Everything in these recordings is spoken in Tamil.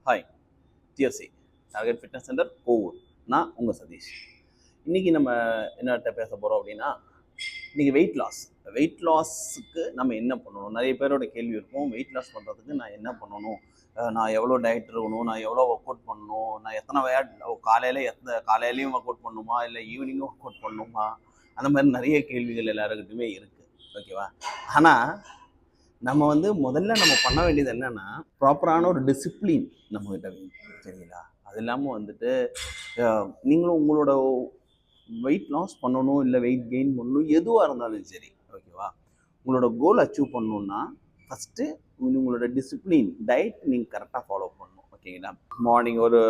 Hi, DFC target fitness centre Kovur. நான் உங்கள் சதீஷ். இன்றைக்கி நம்ம என்னட்ட பேச போகிறோம் அப்படின்னா, இன்றைக்கி வெயிட் லாஸுக்கு நம்ம என்ன பண்ணணும்? நிறைய பேரோட கேள்வி இருக்கும். வெயிட் லாஸ் பண்ணுறதுக்கு நான் என்ன பண்ணணும்? நான் எவ்வளோ டயட் இருக்கணும்? நான் எவ்வளோ ஒர்க் அவுட் பண்ணணும்? நான் காலையிலையும் ஒர்க் அவுட் பண்ணணுமா, இல்லை ஈவினிங்கும் ஒர்க் அவுட் பண்ணணுமா? அந்த மாதிரி நிறைய கேள்விகள் எல்லாருக்கிட்டுமே இருக்குது. ஓகேவா? ஆனால் நம்ம முதல்ல நம்ம பண்ண வேண்டியது என்னன்னா, ப்ராப்பரான ஒரு டிசிப்ளின் நம்மகிட்ட வேணும். சரிங்களா? அது இல்லாமல் நீங்களும் உங்களோட வெயிட் லாஸ் பண்ணணும், இல்லை வெயிட் கெயின் பண்ணணும், எதுவாக இருந்தாலும் சரி. ஓகேவா? உங்களோட கோல் அச்சீவ் பண்ணணுன்னா ஃபஸ்ட்டு உங்களோட டிசிப்ளின் டயட் நீங்கள் கரெக்டாக ஃபாலோ பண்ணணும். ஓகேங்களா? மார்னிங் ஒரு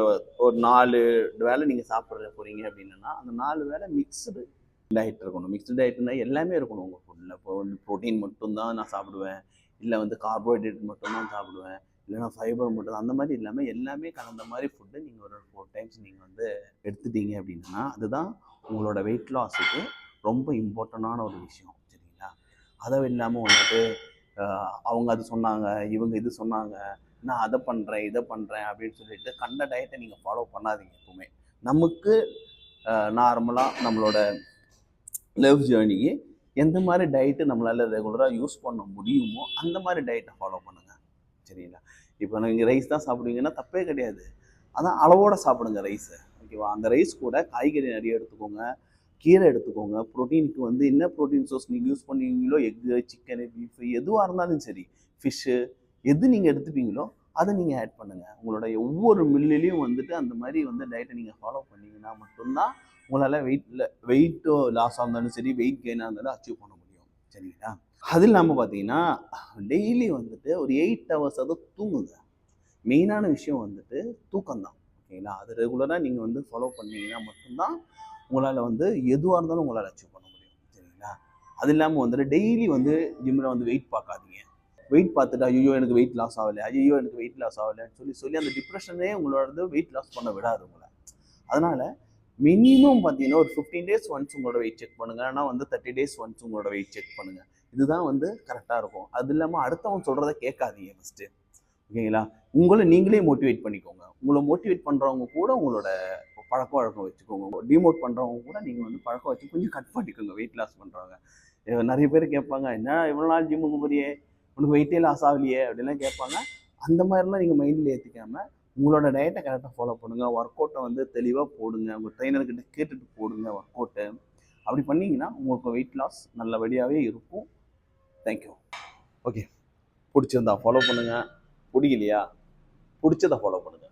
ஒரு 4 வேளை நீங்கள் சாப்பிட்ற போகிறீங்க அப்படின்னா, அந்த 4 வேளை மிக்ஸ்டு டயட் இருக்கணும். மிக்ஸ்டு டயட்னா எல்லாமே இருக்கணும் உங்கள் ஃபுட்டில். இப்போ ப்ரோட்டீன் மட்டும்தான் நான் சாப்பிடுவேன், இல்லை கார்போஹைட்ரேட் மட்டும்தான் சாப்பிடுவேன், இல்லைனா ஃபைபர் மட்டும், அந்த மாதிரி இல்லாமல் எல்லாமே கலந்த மாதிரி ஃபுட்டு நீங்கள் ஒரு 4 டைம்ஸ் நீங்கள் எடுத்துட்டீங்க அப்படின்னா, அதுதான் உங்களோட வெயிட் லாஸுக்கு ரொம்ப இம்பார்ட்டண்டான ஒரு விஷயம். சரிங்களா? அதை இல்லாமல் அவங்க அது சொன்னாங்க, இவங்க இது சொன்னாங்க, நான் அதை பண்ணுறேன் இதை பண்ணுறேன் அப்படின்னு சொல்லிட்டு கண்ட டயட்டை நீங்கள் ஃபாலோ பண்ணாதீங்க. எப்பவுமே நமக்கு நார்மலாக நம்மளோட லைஃப் ஜேர்னிக்கு எந்த மாதிரி டயட்டு நம்மளால் ரெகுலராக யூஸ் பண்ண முடியுமோ அந்த மாதிரி டயட்டை ஃபாலோ பண்ணுங்கள். சரிங்களா? இப்போ நீங்கள் ரைஸ் தான் சாப்பிடுவீங்கன்னா தப்பே கிடையாது. அதான் அளவோடு சாப்பிடுங்க ரைஸை. ஓகேவா? அந்த ரைஸ் கூட காய்கறி நிறைய எடுத்துக்கோங்க, கீரை எடுத்துக்கோங்க. ப்ரோட்டீனுக்கு என்ன ப்ரோட்டீன் சோர்ஸ் நீங்கள் யூஸ் பண்ணுவீங்களோ, எக்கு, சிக்கனு, பீஃபு, எதுவாக இருந்தாலும் சரி, ஃபிஷ்ஷு, எது நீங்கள் எடுத்துப்பீங்களோ அதை நீங்கள் ஆட் பண்ணுங்கள். உங்களோட ஒவ்வொரு மில்லிலையும் அந்த மாதிரி டயட்டை நீங்கள் ஃபாலோ பண்ணிங்கன்னா மட்டும்தான் உங்களால் வெயிட்டோ லாஸ் இருந்தாலும் சரி, வெயிட் கெயினாக இருந்தாலும் அச்சீவ் பண்ண முடியும். சரிங்களா? அது இல்லாமல் பார்த்தீங்கன்னா, டெய்லி ஒரு 8 ஹவர்ஸ் தூங்குங்க. மெயினான விஷயம் தூக்கம்தான். ஓகேங்களா? அது ரெகுலராக நீங்கள் ஃபாலோ பண்ணீங்கன்னா மட்டும்தான் உங்களால் எதுவாக இருந்தாலும் உங்களால் அச்சீவ் பண்ண முடியும். சரிங்களா? அது இல்லாமல் டெய்லி ஜிம்மில் வெயிட் பார்க்காதீங்க. வெயிட் பார்த்துட்டு ஐயோ எனக்கு வெயிட் லாஸ் ஆகலை, ஐயோ எனக்கு வெயிட் லாஸ் ஆகலைன்னு சொல்லி அந்த டிப்ரெஷனே உங்களோட வெயிட் லாஸ் பண்ண விடாது உங்களை. அதனால் மினிமம் பார்த்தீங்கன்னா ஒரு 15 டேஸ் ஒன்ஸ் உங்களோட வெயிட் செக் பண்ணுங்கள். ஆனால் 30 டேஸ் ஒன்ஸ் உங்களோட வெயிட் செக் பண்ணுங்கள். இதுதான் கரெக்டாக இருக்கும். அது இல்லாமல் அடுத்தவங்க சொல்கிறத கேட்காதீங்க ஃபஸ்ட்டு. ஓகேங்களா? உங்களை நீங்களே மோட்டிவேட் பண்ணிக்கோங்க. உங்களை மோட்டிவேட் பண்ணுறவங்க கூட உங்களோட பழக்க வழக்கம் வச்சுக்கோங்க. டிமோட் பண்ணுறவங்க கூட நீங்கள் பழக்கம் வச்சு கொஞ்சம் கட் பண்ணிக்கோங்க. வெயிட் லாஸ் பண்ணுறவங்க நிறைய பேர் கேட்பாங்க, என்ன இவ்வளோ நாள் ஜிம்முக்கு போறியே, உனக்கு வெயிட்டே லாஸ் ஆகலையே அப்படிலாம் கேட்பாங்க. அந்த மாதிரிலாம் நீங்கள் மைண்டில் ஏற்றிக்காமல் உங்களோட டயட்டை கரெக்டாக ஃபாலோ பண்ணுங்கள். ஒர்க் அவுட்டை தெளிவாக போடுங்க. உங்கள் ட்ரெயினர்கிட்ட கேட்டுட்டு போடுங்க ஒர்க் அவுட்டு. அப்படி பண்ணிங்கன்னா உங்களுக்கு வெயிட் லாஸ் நல்லபடியாகவே இருக்கும். தேங்க்யூ. ஓகே, பிடிச்சிருந்தா ஃபாலோ பண்ணுங்கள், பிடிக்கலையா பிடிச்சதை ஃபாலோ பண்ணுங்கள்.